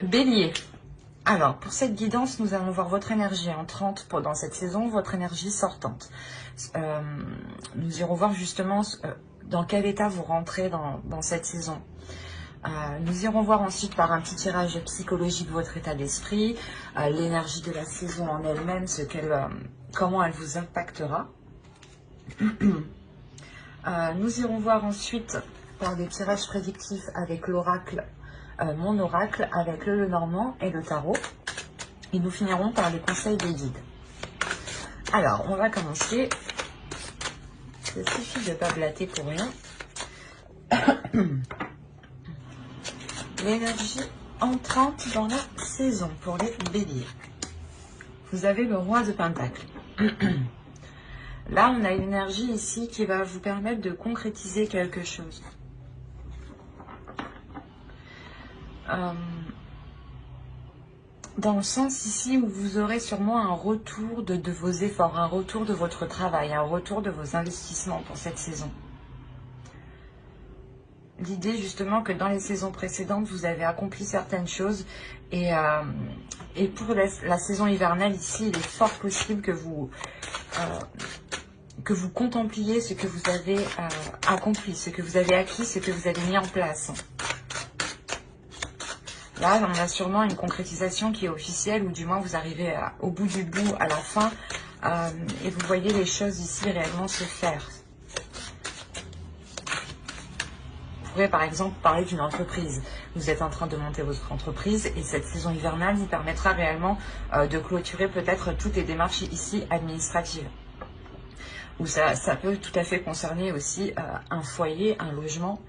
Bélier. Alors, pour cette guidance, nous allons voir votre énergie entrante dans cette saison, votre énergie sortante. Nous irons voir justement dans quel état vous rentrez dans cette saison. Nous irons voir ensuite par un petit tirage psychologique votre état d'esprit, l'énergie de la saison en elle-même, comment elle vous impactera. Nous irons voir ensuite par des tirages prédictifs avec l'oracle, mon oracle, avec le Lenormand et le tarot. Et nous finirons par les conseils des guides. Alors, on va commencer. Il suffit de ne pas blater pour rien. L'énergie entrante dans la saison pour les béliers. Vous avez le roi de Pentacle. Là, on a une énergie ici qui va vous permettre de concrétiser quelque chose. Dans le sens ici où vous aurez sûrement un retour de vos efforts, un retour de votre travail, un retour de vos investissements pour cette saison. L'idée justement que dans les saisons précédentes, vous avez accompli certaines choses et pour la saison hivernale ici, il est fort possible que vous contempliez ce que vous avez accompli, ce que vous avez acquis, ce que vous avez mis en place. Là, on a sûrement une concrétisation qui est officielle, ou du moins vous arrivez au bout du bout, à la fin, et vous voyez les choses ici réellement se faire. Vous pourrez par exemple parler d'une entreprise. Vous êtes en train de monter votre entreprise et cette saison hivernale vous permettra réellement de clôturer peut-être toutes les démarches ici administratives. Ou ça peut tout à fait concerner aussi un foyer, un logement.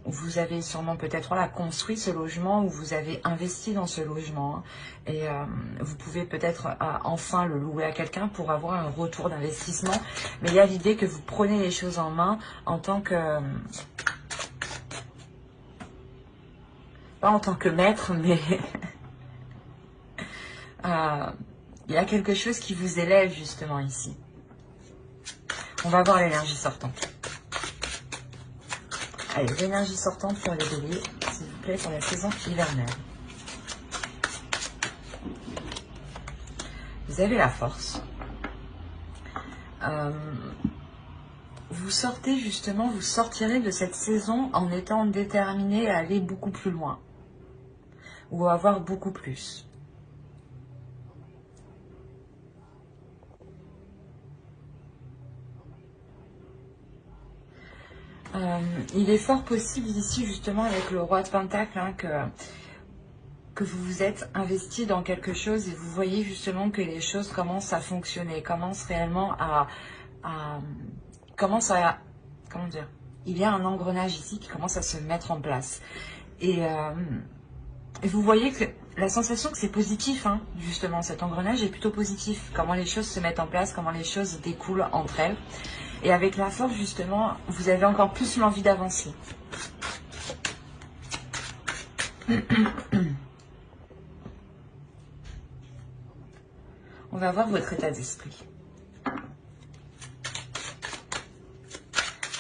Vous avez sûrement peut-être construit ce logement ou vous avez investi dans ce logement. Hein, et vous pouvez peut-être enfin le louer à quelqu'un pour avoir un retour d'investissement. Mais il y a l'idée que vous prenez les choses en main en tant que... pas en tant que maître, mais... il y a quelque chose qui vous élève justement ici. On va voir l'énergie sortante. Allez, l'énergie sortante pour les béliers, s'il vous plaît, pour la saison hivernale. Vous avez la force. Vous sortez justement, vous sortirez de cette saison en étant déterminé à aller beaucoup plus loin. Ou à avoir beaucoup plus. Il est fort possible ici, justement, avec le roi de Pentacle, hein, que vous vous êtes investi dans quelque chose et vous voyez justement que les choses commencent à fonctionner, commencent réellement comment dire, il y a un engrenage ici qui commence à se mettre en place. Et vous voyez que la sensation que c'est positif, hein, justement, cet engrenage est plutôt positif. Comment les choses se mettent en place, comment les choses découlent entre elles. Et avec la force, justement, vous avez encore plus l'envie d'avancer. On va voir votre état d'esprit.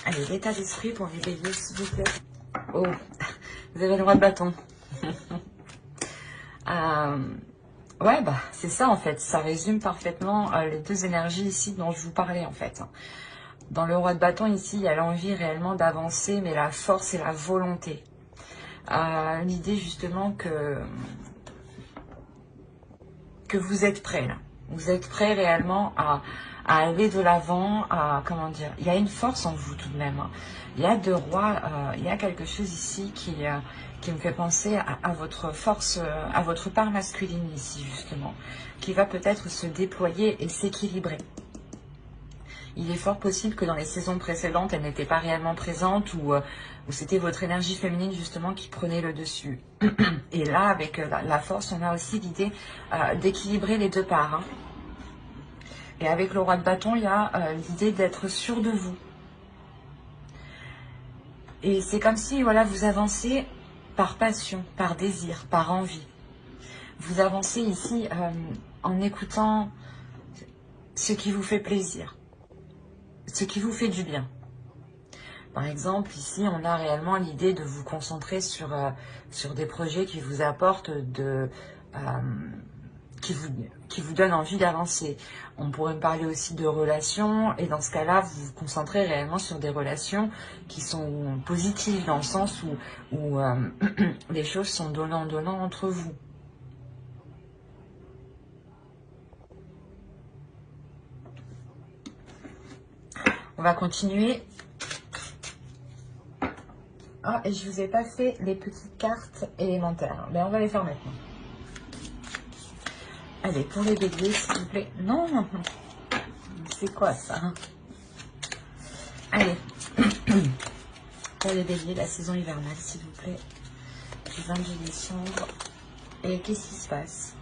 Allez, l'état d'esprit pour les béliers, s'il vous plaît. Oh, vous avez le roi de bâton. Ouais, bah, c'est ça en fait. Ça résume parfaitement les deux énergies ici dont je vous parlais en fait. Dans le roi de bâton ici, il y a l'envie réellement d'avancer, mais la force et la volonté. L'idée justement que vous êtes prêt là. Vous êtes prêt réellement à aller de l'avant, comment dire, il y a une force en vous tout de même. Hein. Il y a deux rois, il y a quelque chose ici qui me fait penser à votre force, à votre part masculine ici justement, qui va peut-être se déployer et s'équilibrer. Il est fort possible que dans les saisons précédentes, elle n'était pas réellement présente ou c'était votre énergie féminine justement qui prenait le dessus. Et là, avec la force, on a aussi l'idée d'équilibrer les deux parts. Hein. Et avec le roi de bâton, il y a l'idée d'être sûr de vous. Et c'est comme si voilà, vous avancez par passion, par désir, par envie. Vous avancez ici en écoutant ce qui vous fait plaisir. Ce qui vous fait du bien. Par exemple, ici, on a réellement l'idée de vous concentrer sur des projets qui vous apportent qui vous donnent envie d'avancer. On pourrait me parler aussi de relations, et dans ce cas-là, vous vous concentrez réellement sur des relations qui sont positives, dans le sens où les choses sont donnant-donnant entre vous. On va continuer. Ah, et je vous ai pas fait les petites cartes élémentaires. Ben, on va les faire maintenant. Allez, pour les béliers, s'il vous plaît. Non, c'est quoi ça? Allez, pour les béliers, la saison hivernale, s'il vous plaît. Du 22 décembre. Et qu'est-ce qui se passe?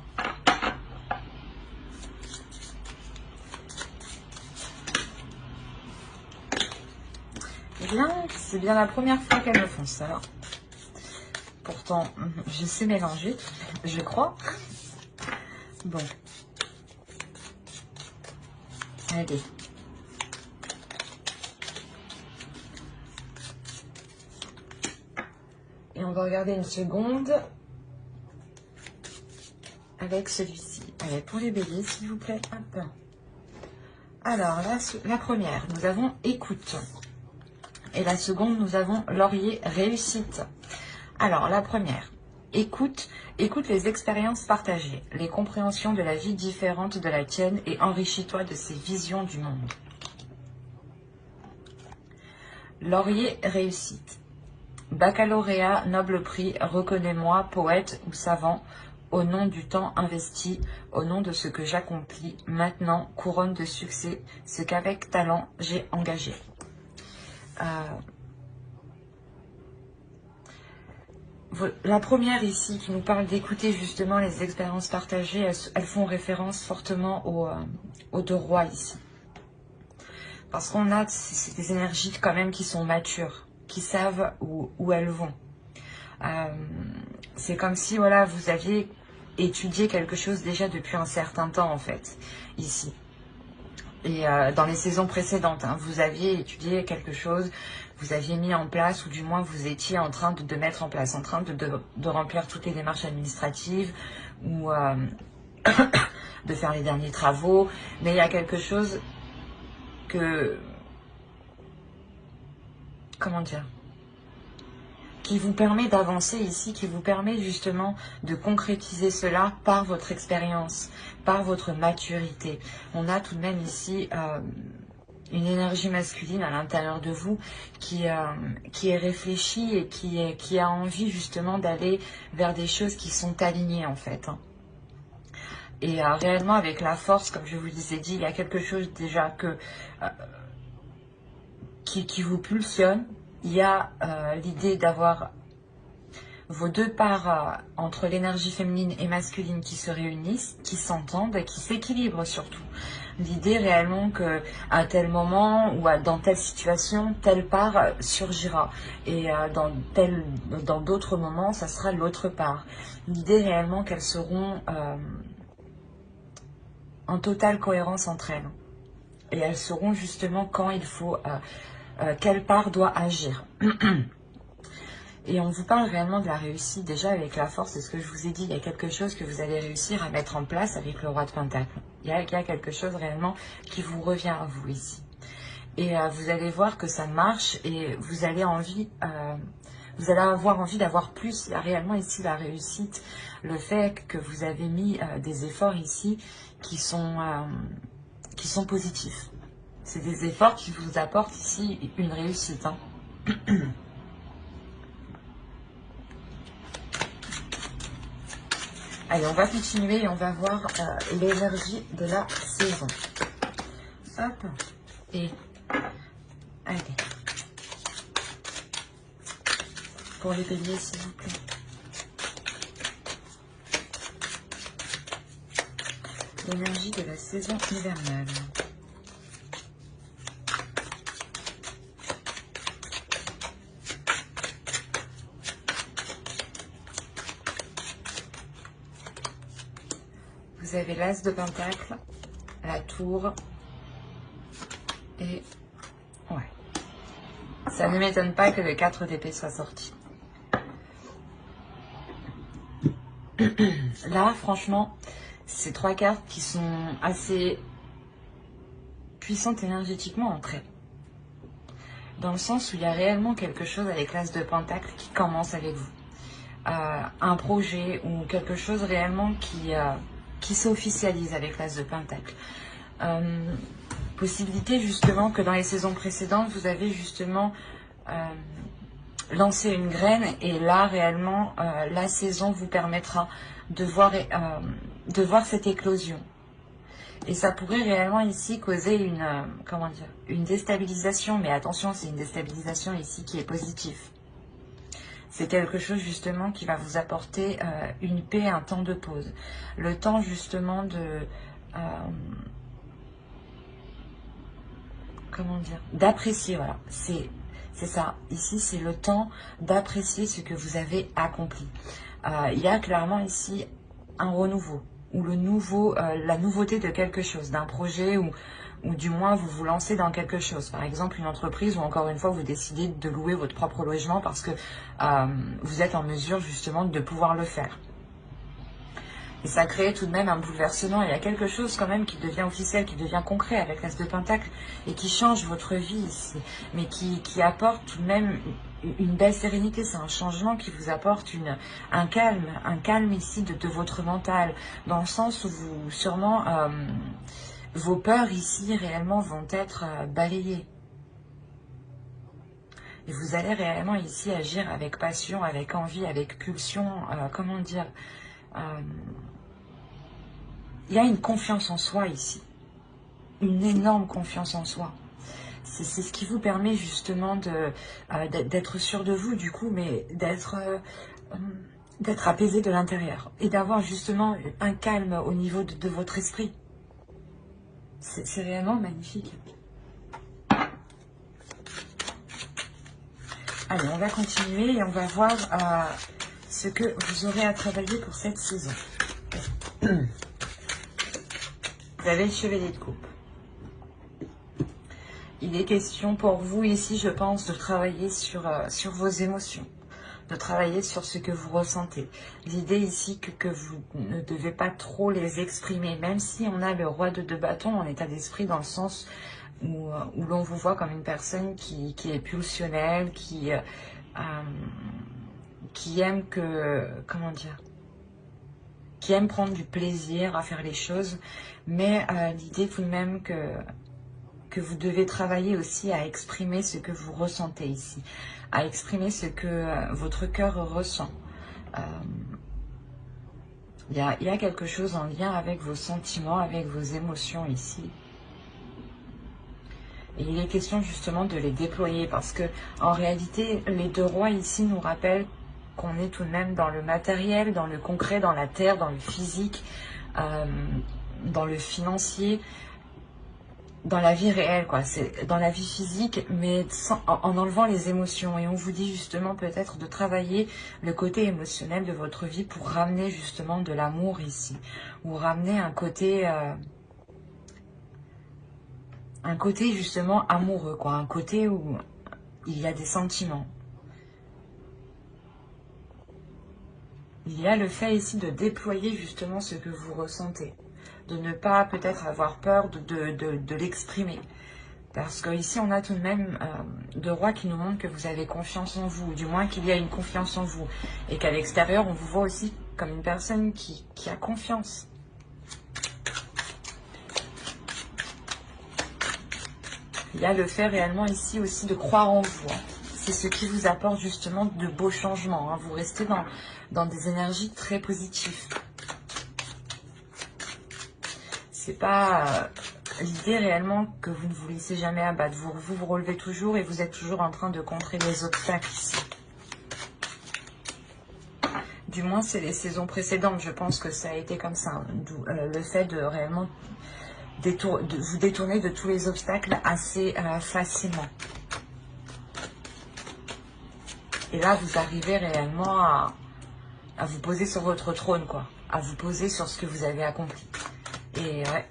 Eh bien, c'est bien la première fois qu'elles me font ça. Pourtant, je sais mélanger, je crois. Bon. Allez. Et on va regarder une seconde avec celui-ci. Allez, pour les béliers, s'il vous plaît. Hop. Alors, la première, nous avons écoute. Et la seconde, nous avons laurier, réussite. Alors, la première, écoute les expériences partagées, les compréhensions de la vie différente de la tienne et enrichis-toi de ces visions du monde. Laurier, réussite. Baccalauréat, noble prix, reconnais-moi, poète ou savant, au nom du temps investi, au nom de ce que j'accomplis, maintenant, couronne de succès, ce qu'avec talent j'ai engagé. La première ici qui nous parle d'écouter justement les expériences partagées, elles font référence fortement aux deux rois ici. Parce qu'on a des énergies quand même qui sont matures, qui savent où elles vont. C'est comme si voilà, vous aviez étudié quelque chose déjà depuis un certain temps en fait, ici. Et dans les saisons précédentes, hein, vous aviez étudié quelque chose, vous aviez mis en place, ou du moins vous étiez en train de mettre en place, en train de remplir toutes les démarches administratives, ou de faire les derniers travaux, mais il y a quelque chose comment dire, qui vous permet d'avancer ici, qui vous permet justement de concrétiser cela par votre expérience, par votre maturité. On a tout de même ici une énergie masculine à l'intérieur de vous qui est réfléchie et qui a envie justement d'aller vers des choses qui sont alignées en fait. Et réellement avec la force, comme je vous l'ai dit, il y a quelque chose déjà qui vous pulsionne. Il y a l'idée d'avoir vos deux parts entre l'énergie féminine et masculine qui se réunissent, qui s'entendent et qui s'équilibrent surtout. L'idée réellement qu'à tel moment ou dans telle situation, telle part surgira. Et dans d'autres moments, ça sera l'autre part. L'idée réellement qu'elles seront en totale cohérence entre elles. Et elles sauront justement quand il faut, quelle part doit agir. Et on vous parle réellement de la réussite déjà avec la force, c'est ce que je vous ai dit, il y a quelque chose que vous allez réussir à mettre en place avec le roi de Pentacle. Il y a quelque chose réellement qui vous revient à vous ici. Et vous allez voir que ça marche et vous allez avoir envie d'avoir plus. Il y a réellement ici la réussite, le fait que vous avez mis des efforts ici qui sont positifs. C'est des efforts qui vous apportent ici une réussite. Hein. Allez, on va continuer et on va voir l'énergie de la saison. Hop. Et allez. Pour les béliers, s'il vous plaît. L'énergie de la saison hivernale. Vous avez l'as de pentacle, la tour et ouais. Ça ne m'étonne pas que le 4 d'épée soit sorti. Là, franchement, c'est 3 cartes qui sont assez puissantes énergétiquement entre elles. Dans le sens où il y a réellement quelque chose avec l'As de Pentacle qui commence avec vous. Un projet ou quelque chose réellement qui s'officialise avec l'As de Pentacle. Possibilité justement que dans les saisons précédentes, vous avez justement lancé une graine et là réellement la saison vous permettra de voir cette éclosion. Et ça pourrait réellement ici causer une déstabilisation, mais attention, c'est une déstabilisation ici qui est positive. C'est quelque chose justement qui va vous apporter une paix, un temps de pause. Le temps justement de... d'apprécier, voilà. C'est ça. Ici, c'est le temps d'apprécier ce que vous avez accompli. Il y a clairement ici un renouveau. Ou la nouveauté de quelque chose, d'un projet ou du moins vous vous lancez dans quelque chose. Par exemple, une entreprise ou encore une fois, vous décidez de louer votre propre logement parce que vous êtes en mesure justement de pouvoir le faire. Et ça crée tout de même un bouleversement. Il y a quelque chose quand même qui devient officiel, qui devient concret avec l'As de Pentacle et qui change votre vie ici. Mais qui apporte tout de même une belle sérénité. C'est un changement qui vous apporte un calme ici de votre mental. Dans le sens où vous, sûrement, vos peurs ici réellement vont être balayées. Et vous allez réellement ici agir avec passion, avec envie, avec pulsion, il y a une confiance en soi ici, une énorme confiance en soi. C'est ce qui vous permet justement d'être sûr de vous du coup, mais d'être apaisé de l'intérieur et d'avoir justement un calme au niveau de votre esprit. C'est réellement magnifique. Allez, on va continuer et on va voir ce que vous aurez à travailler pour cette saison. Vous avez le chevalier de coupe. Il est question pour vous ici, je pense, de travailler sur vos émotions, de travailler sur ce que vous ressentez. L'idée ici que vous ne devez pas trop les exprimer, même si on a le roi de 2 bâtons en état d'esprit dans le sens où l'on vous voit comme une personne qui est pulsionnelle, qui aime qui aime prendre du plaisir à faire les choses, mais l'idée tout de même que vous devez travailler aussi à exprimer ce que vous ressentez ici, à exprimer ce que votre cœur ressent. Il y a quelque chose en lien avec vos sentiments, avec vos émotions ici. Et il est question justement de les déployer parce que en réalité, les 2 rois ici nous rappellent qu'on est tout de même dans le matériel, dans le concret, dans la terre, dans le physique, dans le financier, dans la vie réelle, quoi. C'est dans la vie physique, mais en enlevant les émotions. Et on vous dit justement peut-être de travailler le côté émotionnel de votre vie pour ramener justement de l'amour ici, ou ramener un côté justement amoureux, quoi, un côté où il y a des sentiments. Il y a le fait ici de déployer justement ce que vous ressentez, de ne pas peut-être avoir peur de l'exprimer. Parce qu'ici, on a tout de même 2 rois qui nous montrent que vous avez confiance en vous, ou du moins qu'il y a une confiance en vous. Et qu'à l'extérieur, on vous voit aussi comme une personne qui a confiance. Il y a le fait réellement ici aussi de croire en vous. C'est ce qui vous apporte justement de beaux changements. Vous restez dans des énergies très positives. C'est pas l'idée réellement que vous ne vous laissez jamais abattre. Vous relevez toujours et vous êtes toujours en train de contrer les obstacles ici. Du moins, c'est les saisons précédentes. Je pense que ça a été comme ça. D'où le fait de réellement vous détourner de tous les obstacles assez facilement. Et là, vous arrivez réellement à vous poser sur votre trône, quoi. À vous poser sur ce que vous avez accompli. Et ouais,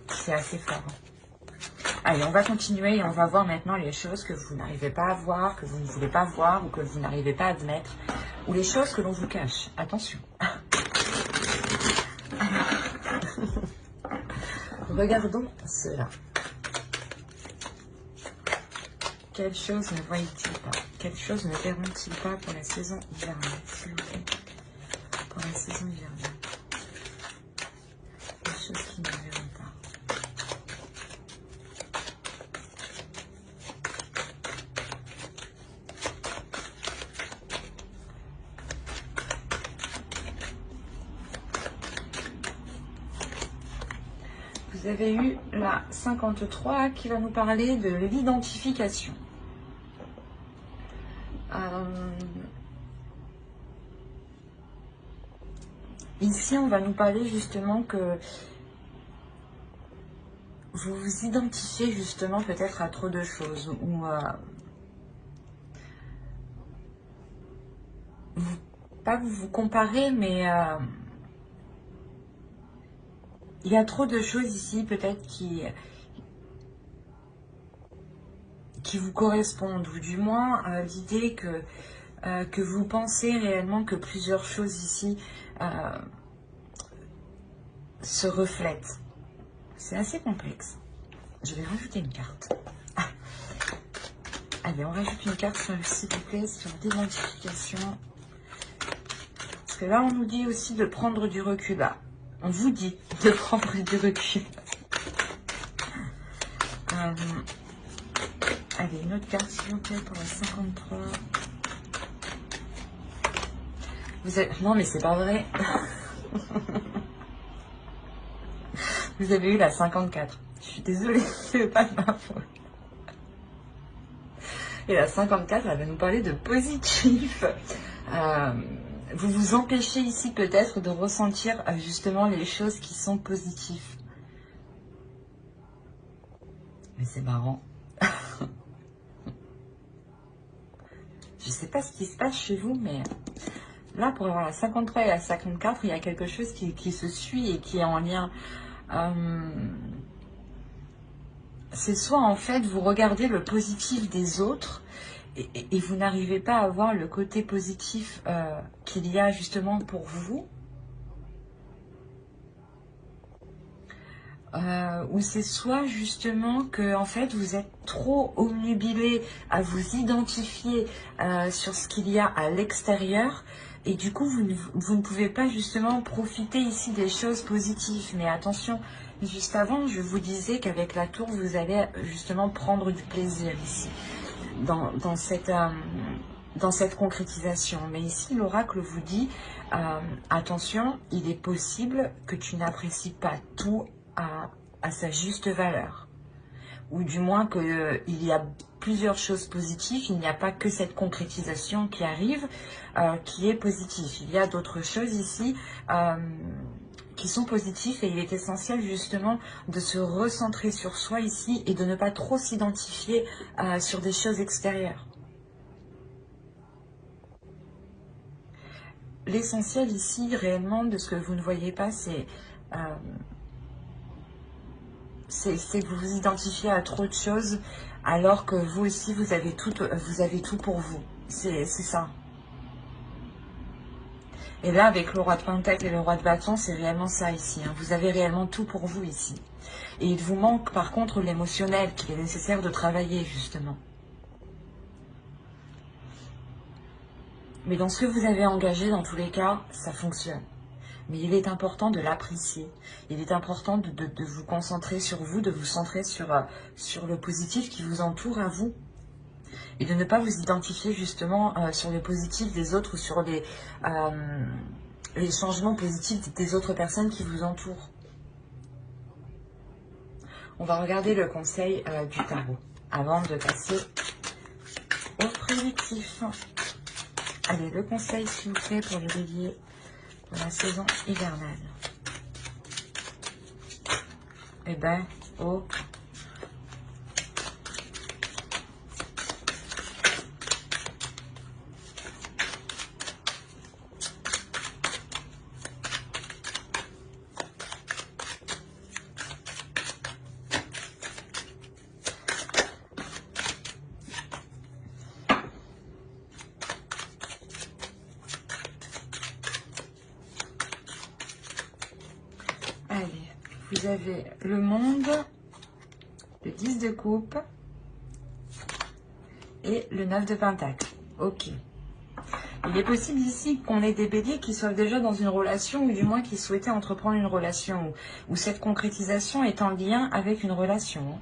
c'est assez fort. Allez, on va continuer et on va voir maintenant les choses que vous n'arrivez pas à voir, que vous ne voulez pas voir ou que vous n'arrivez pas à admettre. Ou les choses que l'on vous cache. Attention. Regardons cela. Quelles choses ne voient-ils pas? Quelles choses ne verront-ils pas pour la saison hivernale, s'il vous plaît? Pour la saison hivernale. Les choses qu'ils ne verront pas. Vous avez eu la 53 qui va nous parler de l'identification. Ici, on va nous parler justement que vous vous identifiez justement peut-être à trop de choses ou pas vous comparez, mais il y a trop de choses ici peut-être qui vous correspondent, ou du moins l'idée que vous pensez réellement que plusieurs choses ici se reflètent. C'est assez complexe. Je vais rajouter une carte. Ah. Allez, on rajoute une carte, s'il vous plaît, sur l'identification. Parce que là, on nous dit aussi de prendre du recul. Là, on vous dit de prendre du recul. Allez, une autre carte, s'il vous plaît, pour la 53. Vous êtes... Non, mais c'est pas vrai. Vous avez eu la 54. Je suis désolée, c'est pas de ma faute. Et la 54, elle va nous parler de positif. Vous vous empêchez ici peut-être de ressentir justement les choses qui sont positives. Mais c'est marrant. Je sais pas ce qui se passe chez vous, mais là, pour avoir la 53 et la 54, il y a quelque chose qui se suit et qui est en lien. C'est soit en fait, vous regardez le positif des autres et vous n'arrivez pas à voir le côté positif qu'il y a justement pour vous. Ou c'est soit justement que en fait vous êtes trop omnubilé à vous identifier sur ce qu'il y a à l'extérieur et du coup vous ne pouvez pas justement profiter ici des choses positives. Mais attention, juste avant je vous disais qu'avec la tour vous allez justement prendre du plaisir ici dans cette concrétisation. Mais ici l'oracle vous dit attention, il est possible que tu n'apprécies pas tout à sa juste valeur, ou du moins qu'il y a plusieurs choses positives, il n'y a pas que cette concrétisation qui arrive, qui est positive. Il y a d'autres choses ici qui sont positives et il est essentiel justement de se recentrer sur soi ici et de ne pas trop s'identifier sur des choses extérieures. L'essentiel ici réellement de ce que vous ne voyez pas, c'est que vous vous identifiez à trop de choses alors que vous aussi vous avez tout pour vous. C'est ça. Et là avec le roi de Pentacle et le roi de bâton, c'est réellement ça ici. Hein. Vous avez réellement tout pour vous ici. Et il vous manque par contre l'émotionnel qu'il est nécessaire de travailler justement. Mais dans ce que vous avez engagé, dans tous les cas, ça fonctionne. Mais il est important de l'apprécier. Il est important de vous concentrer sur vous, de vous centrer sur le positif qui vous entoure à vous. Et de ne pas vous identifier justement sur le positif des autres ou sur les changements positifs des autres personnes qui vous entourent. On va regarder le conseil du tarot avant de passer au prédictif. Allez, le conseil s'il vous plaît pour le bélier. La saison hivernale. Eh ben, oh. Vous avez le monde, le 10 de coupe et le 9 de pentacle. Ok. Il est possible ici qu'on ait des béliers qui soient déjà dans une relation ou du moins qui souhaitaient entreprendre une relation où cette concrétisation est en lien avec une relation.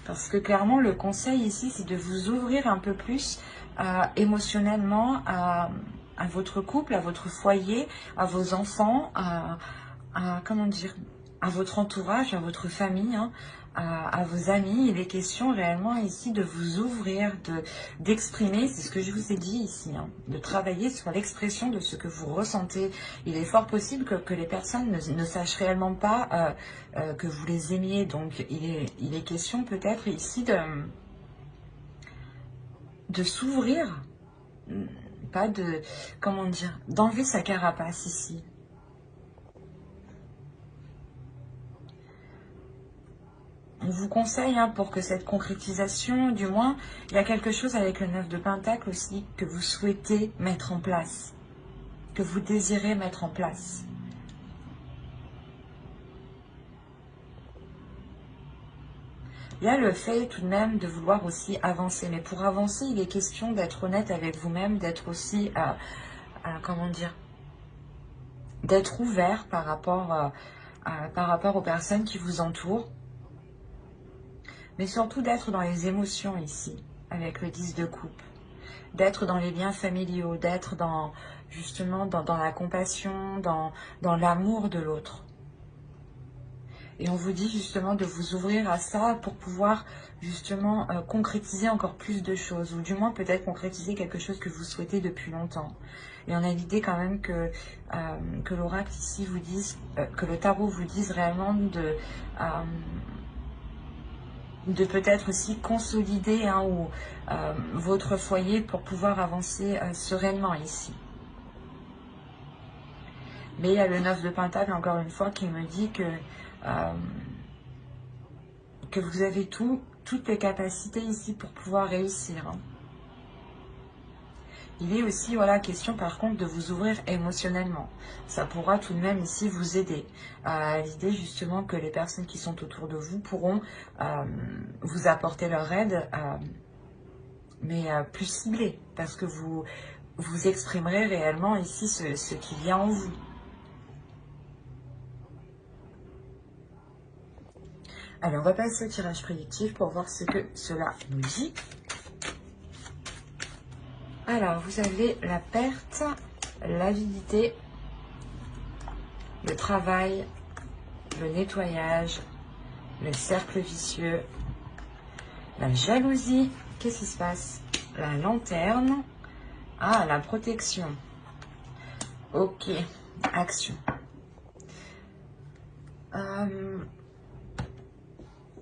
Parce que clairement, le conseil ici, c'est de vous ouvrir un peu plus émotionnellement à votre couple, à votre foyer, à vos enfants, comment dire, à votre entourage, à votre famille, hein, à vos amis. Il est question réellement ici de vous ouvrir, d'exprimer, c'est ce que je vous ai dit ici, hein, de travailler sur l'expression de ce que vous ressentez. Il est fort possible que les personnes ne sachent réellement pas que vous les aimiez. Donc il est question peut-être ici de s'ouvrir, pas de, comment dire, d'enlever sa carapace ici. On vous conseille, hein, pour que cette concrétisation, du moins, il y a quelque chose avec le 9 de Pentacle aussi que vous souhaitez mettre en place, que vous désirez mettre en place. Il y a le fait tout de même de vouloir aussi avancer. Mais pour avancer, il est question d'être honnête avec vous-même, d'être aussi, comment dire, d'être ouvert par rapport aux personnes qui vous entourent. Mais surtout d'être dans les émotions ici, avec le 10 de coupe. D'être dans les liens familiaux, d'être dans, justement dans la compassion, dans l'amour de l'autre. Et on vous dit justement de vous ouvrir à ça pour pouvoir justement concrétiser encore plus de choses. Ou du moins peut-être concrétiser quelque chose que vous souhaitez depuis longtemps. Et on a l'idée quand même que l'oracle ici vous dise, que le tarot vous dise réellement de peut-être aussi consolider, hein, votre foyer pour pouvoir avancer sereinement ici. Mais il y a le 9 de Pentacle, encore une fois, qui me dit que vous avez toutes les capacités ici pour pouvoir réussir. Hein. Il est aussi, voilà, question par contre de vous ouvrir émotionnellement. Ça pourra tout de même ici vous aider. L'idée justement que les personnes qui sont autour de vous pourront vous apporter leur aide, mais plus ciblée, parce que vous exprimerez réellement ici ce qu'il y a en vous. Allez, on va passer au tirage prédictif pour voir ce que cela nous dit. Alors, vous avez la perte, l'avidité, le travail, le nettoyage, le cercle vicieux, la jalousie. Qu'est-ce qui se passe? La lanterne. Ah, la protection. Ok, action.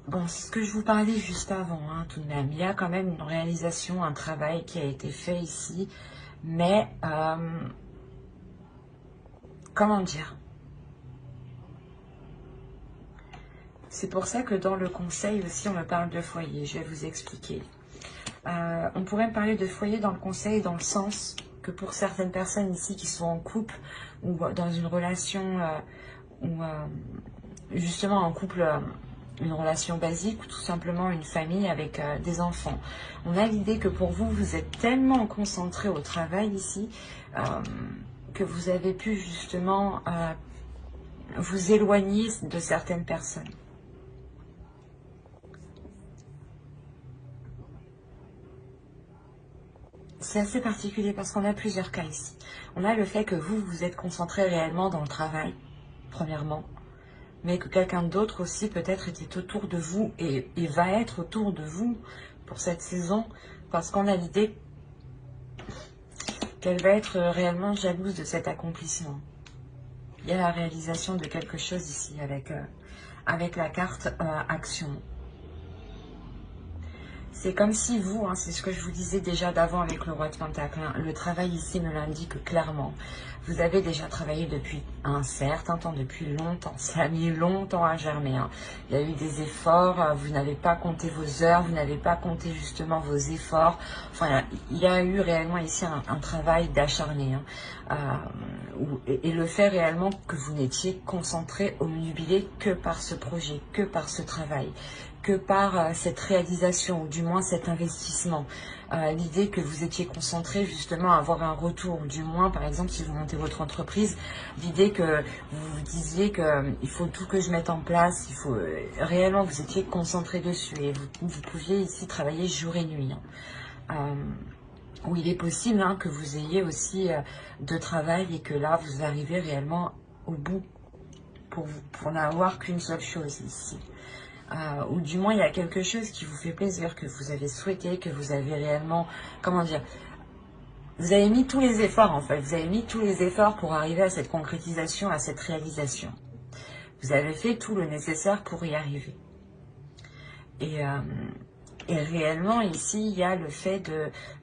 Bon, c'est ce que je vous parlais juste avant, hein, tout de même. Il y a quand même une réalisation, un travail qui a été fait ici. Mais, comment dire? C'est pour ça que dans le conseil aussi, on me parle de foyer. Je vais vous expliquer. On pourrait me parler de foyer dans le conseil, dans le sens que pour certaines personnes ici qui sont en couple ou dans une relation, ou justement en couple... une relation basique ou tout simplement une famille avec des enfants. On a l'idée que pour vous, vous êtes tellement concentré au travail ici que vous avez pu justement vous éloigner de certaines personnes. C'est assez particulier parce qu'on a plusieurs cas ici. On a le fait que vous, vous êtes concentré réellement dans le travail, premièrement. Mais que quelqu'un d'autre aussi peut-être était autour de vous et va être autour de vous pour cette saison, parce qu'on a l'idée qu'elle va être réellement jalouse de cet accomplissement. Il y a la réalisation de quelque chose ici avec la carte action. C'est comme si vous, c'est ce que je vous disais déjà d'avant avec le roi de Pentacle, le travail ici me l'indique clairement. Vous avez déjà travaillé depuis un certain temps, depuis longtemps. Ça a mis longtemps à germer. Il y a eu des efforts, vous n'avez pas compté vos heures, vous n'avez pas compté justement vos efforts. Enfin, il y a eu réellement ici un travail d'acharné. Et le fait réellement que vous n'étiez concentré, omnubilé que par ce projet, que par ce travail, que par cette réalisation, ou du moins cet investissement. L'idée que vous étiez concentré justement à avoir un retour, du moins par exemple si vous montez votre entreprise, l'idée que vous vous disiez que il faut tout que je mette en place, il faut réellement vous étiez concentré dessus et vous pouviez ici travailler jour et nuit. Où il est possible que vous ayez aussi de travail et que là vous arrivez réellement au bout pour n'avoir qu'une seule chose ici. Ou du moins il y a quelque chose qui vous fait plaisir, que vous avez souhaité, que vous avez réellement, comment dire, vous avez mis tous les efforts en fait, vous avez mis tous les efforts pour arriver à cette concrétisation, à cette réalisation. Vous avez fait tout le nécessaire pour y arriver. Et réellement ici, il y a le fait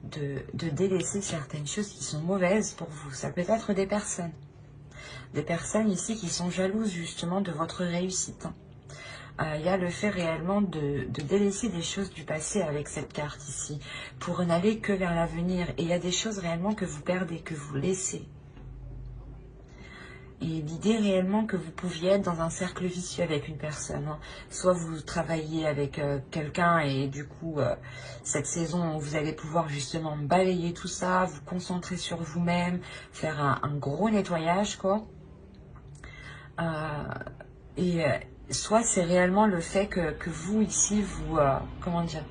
de délaisser certaines choses qui sont mauvaises pour vous. Ça peut être des personnes. Des personnes ici qui sont jalouses justement de votre réussite. Il y a le fait réellement de délaisser des choses du passé avec cette carte ici, pour n'aller que vers l'avenir. Et il y a des choses réellement que vous perdez, que vous laissez. Et l'idée réellement que vous pouviez être dans un cercle vicieux avec une personne. Soit vous travaillez avec quelqu'un et du coup, cette saison, vous allez pouvoir justement balayer tout ça, vous concentrer sur vous-même, faire un gros nettoyage, quoi. Soit c'est réellement le fait que vous, ici, vous, comment dire,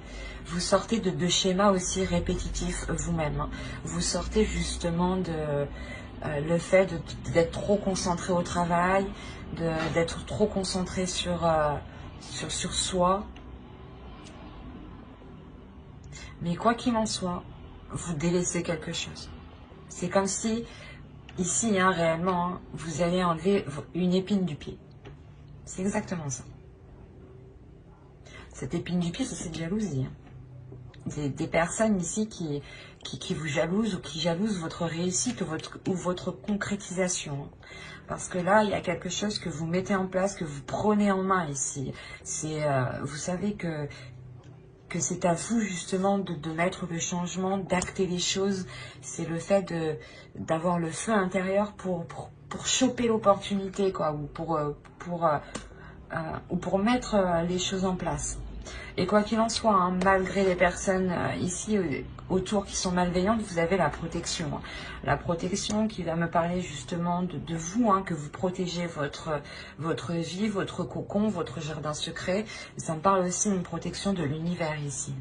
vous sortez de schémas aussi répétitifs vous-même. Vous sortez justement de le fait d'être trop concentré au travail, d'être trop concentré sur soi. Mais quoi qu'il en soit, vous délaissez quelque chose. C'est comme si, ici, réellement, vous allez enlever une épine du pied. C'est exactement ça. Cette épine du pied, c'est cette jalousie. Des personnes ici qui vous jalousent ou qui jalousent votre réussite ou votre concrétisation. Parce que là, il y a quelque chose que vous mettez en place, que vous prenez en main ici. Vous savez que c'est à vous justement de mettre le changement, d'acter les choses. C'est le fait d'avoir le feu intérieur pour choper l'opportunité, quoi, ou pour mettre les choses en place. Et quoi qu'il en soit, malgré les personnes ici autour qui sont malveillantes, vous avez la protection. La protection qui va me parler justement de vous, que vous protégez votre vie, votre cocon, votre jardin secret. Ça me parle aussi d'une protection de l'univers ici.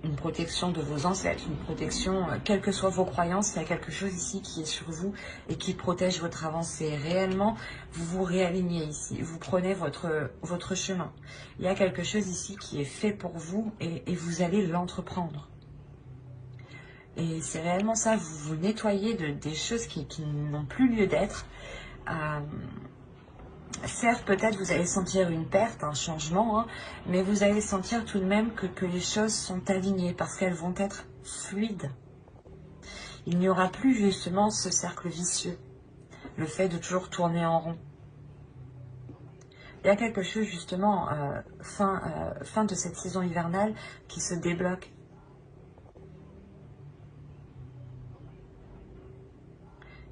Une protection de vos ancêtres, une protection, quelles que soient vos croyances, il y a quelque chose ici qui est sur vous et qui protège votre avancée. Réellement, vous vous réalignez ici, vous prenez votre chemin. Il y a quelque chose ici qui est fait pour vous et vous allez l'entreprendre. Et c'est réellement ça, vous vous nettoyez des choses qui n'ont plus lieu d'être. Certes, peut-être vous allez sentir une perte, un changement, mais vous allez sentir tout de même que les choses sont alignées parce qu'elles vont être fluides. Il n'y aura plus justement ce cercle vicieux, le fait de toujours tourner en rond. Il y a quelque chose justement, fin de cette saison hivernale, qui se débloque.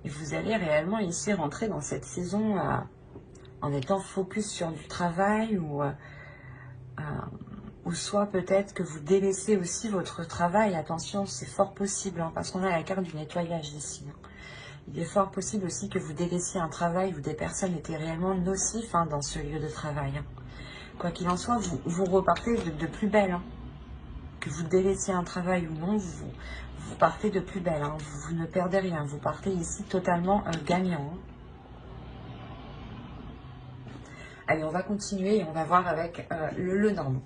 Et vous allez réellement ici rentrer dans cette saison en étant focus sur du travail ou soit peut-être que vous délaissez aussi votre travail. Attention, c'est fort possible, parce qu'on a la carte du nettoyage ici. Il est fort possible aussi que vous délaissiez un travail où des personnes étaient réellement nocifs dans ce lieu de travail. Quoi qu'il en soit, vous repartez de plus belle. Que vous délaissiez un travail ou non, vous partez de plus belle. Vous ne perdez rien. Vous partez ici totalement gagnant. Allez, on va continuer et on va voir avec le Normand.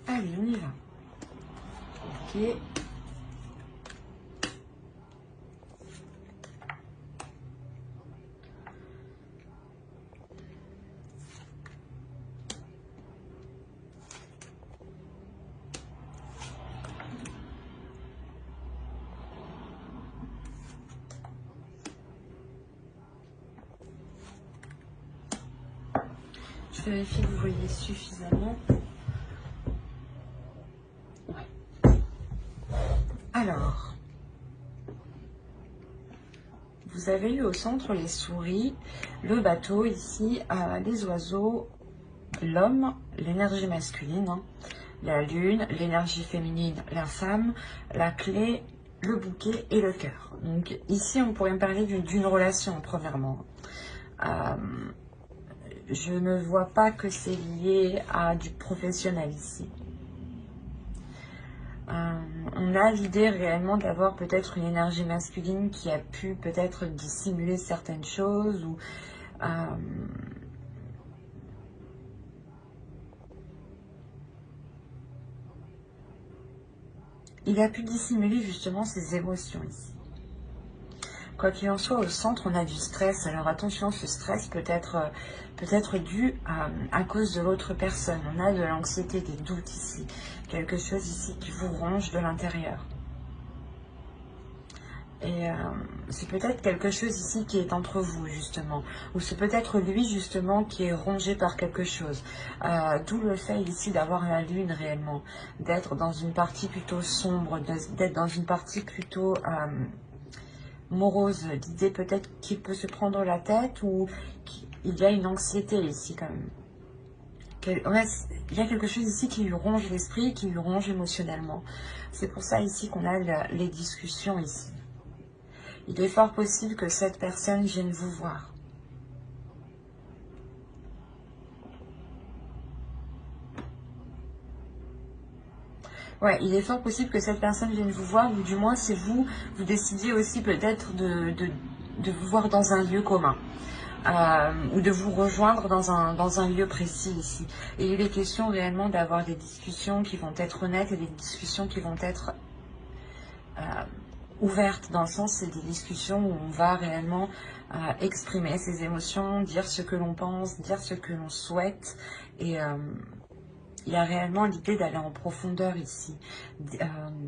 Allez, on y va. Ok. Je vérifie que vous voyez suffisamment. Ouais. Alors, vous avez eu au centre les souris, le bateau ici, les oiseaux, l'homme, l'énergie masculine, hein, la lune, l'énergie féminine, la femme, la clé, le bouquet et le cœur. Donc ici, on pourrait me parler d'une relation, premièrement. Je ne vois pas que c'est lié à du professionnel ici. On a l'idée réellement d'avoir peut-être une énergie masculine qui a pu peut-être dissimuler certaines choses ou il a pu dissimuler justement ses émotions ici. Quoi qu'il en soit, au centre, on a du stress. Alors attention, ce stress peut être dû à cause de l'autre personne. On a de l'anxiété, des doutes ici. Quelque chose ici qui vous ronge de l'intérieur. Et c'est peut-être quelque chose ici qui est entre vous, justement. Ou c'est peut-être lui, justement, qui est rongé par quelque chose. D'où le fait ici d'avoir la lune réellement. D'être dans une partie plutôt sombre, d'être dans une partie plutôt morose. L'idée peut-être qu'il peut se prendre la tête ou qu'il y a une anxiété ici quand même. Il y a quelque chose ici qui lui ronge l'esprit, qui lui ronge émotionnellement. C'est pour ça ici qu'on a les discussions ici. Il est fort possible que cette personne vienne vous voir. Ouais, il est fort possible que cette personne vienne vous voir, ou du moins si vous décidiez aussi peut-être de vous voir dans un lieu commun. Ou de vous rejoindre dans un lieu précis ici. Et il est question réellement d'avoir des discussions qui vont être honnêtes et des discussions qui vont être ouvertes, dans le sens c'est des discussions où on va réellement exprimer ses émotions, dire ce que l'on pense, dire ce que l'on souhaite. Et il y a réellement l'idée d'aller en profondeur ici.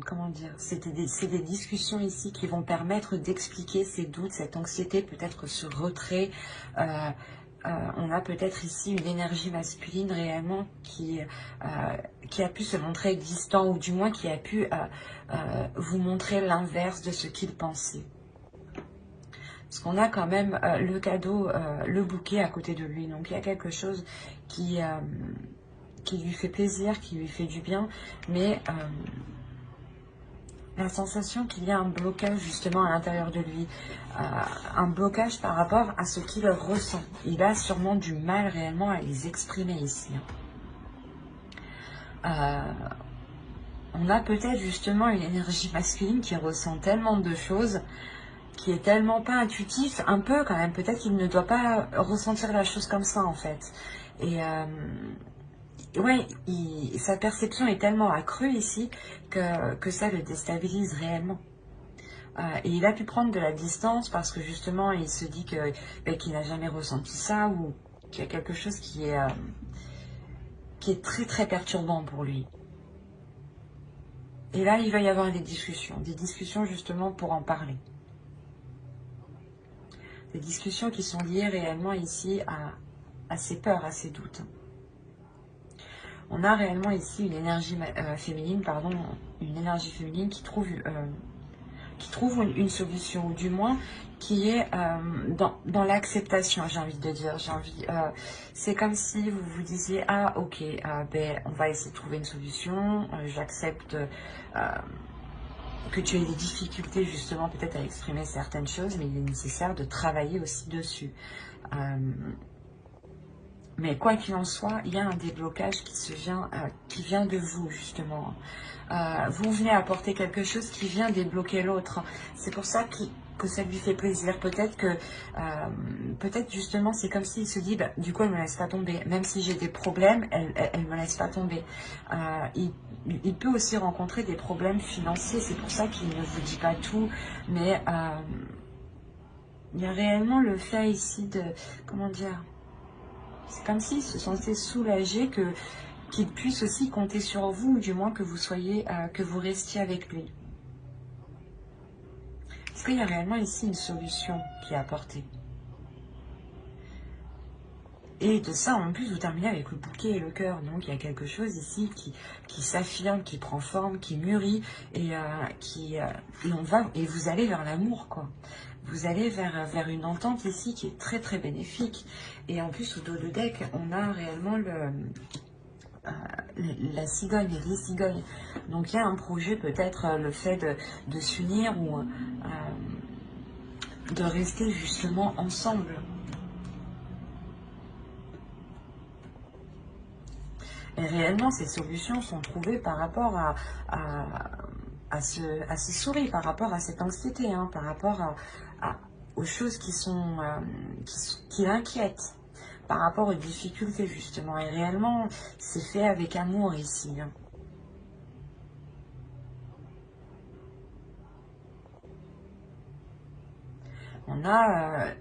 Comment dire, c'est des discussions ici qui vont permettre d'expliquer ces doutes, cette anxiété, peut-être ce retrait. On a peut-être ici une énergie masculine réellement qui a pu se montrer existant, ou du moins qui a pu vous montrer l'inverse de ce qu'il pensait. Parce qu'on a quand même le cadeau, le bouquet à côté de lui. Donc il y a quelque chose qui lui fait plaisir, qui lui fait du bien, mais la sensation qu'il y a un blocage justement à l'intérieur de lui, un blocage par rapport à ce qu'il ressent. Il a sûrement du mal réellement à les exprimer ici. On a peut-être justement une énergie masculine qui ressent tellement de choses, qui est tellement pas intuitif, un peu quand même, peut-être qu'il ne doit pas ressentir la chose comme ça en fait. Et ouais, sa perception est tellement accrue ici que ça le déstabilise réellement. Et il a pu prendre de la distance parce que justement il se dit qu'il n'a jamais ressenti ça, ou qu'il y a quelque chose qui est très très perturbant pour lui. Et là il va y avoir des discussions justement pour en parler. Des discussions qui sont liées réellement ici à ses peurs, à ses doutes. On a réellement ici une énergie féminine, une énergie féminine qui trouve une solution, ou du moins qui est dans l'acceptation, j'ai envie de dire. C'est comme si vous vous disiez, ah ok, ben, on va essayer de trouver une solution, j'accepte que tu aies des difficultés justement peut-être à exprimer certaines choses, mais il est nécessaire de travailler aussi dessus. Mais quoi qu'il en soit, il y a un déblocage qui vient de vous, justement. Vous venez apporter quelque chose qui vient débloquer l'autre. C'est pour ça que ça lui fait plaisir. Peut-être justement, c'est comme s'il se dit, bah, du coup, elle ne me laisse pas tomber. Même si j'ai des problèmes, elle ne me laisse pas tomber. Il peut aussi rencontrer des problèmes financiers. C'est pour ça qu'il ne vous dit pas tout. Mais il y a réellement le fait ici de... Comment dire ? C'est comme s'il se sentait soulagé qu'il puisse aussi compter sur vous, ou du moins que vous restiez avec lui. Est-ce qu'il y a réellement ici une solution qui est apportée? Et de ça, en plus, vous terminez avec le bouquet et le cœur. Donc, il y a quelque chose ici qui s'affirme, qui prend forme, qui mûrit, et vous allez vers l'amour, quoi. Vous allez vers une entente ici qui est très, très bénéfique. Et en plus, au dos de deck, on a réellement la cigogne et les cigognes. Donc, il y a un projet, peut-être le fait de s'unir ou de rester justement ensemble. Et réellement, ces solutions sont trouvées par rapport à ce souris, par rapport à cette anxiété, hein, par rapport aux choses qui l'inquiètent, par rapport aux difficultés, justement. Et réellement, c'est fait avec amour ici, hein. On a,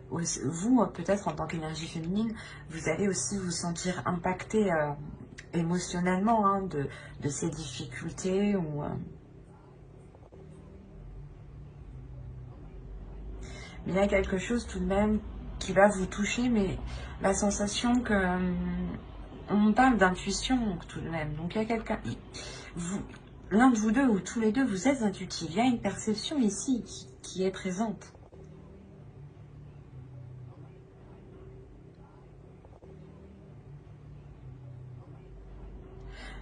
vous, peut-être en tant qu'énergie féminine, vous allez aussi vous sentir impacté émotionnellement, hein, de ces difficultés mais il y a quelque chose tout de même qui va vous toucher, mais la sensation que on parle d'intuition tout de même. Donc il y a quelqu'un, l'un de vous deux ou tous les deux, vous êtes intuitifs. Il y a une perception ici qui est présente.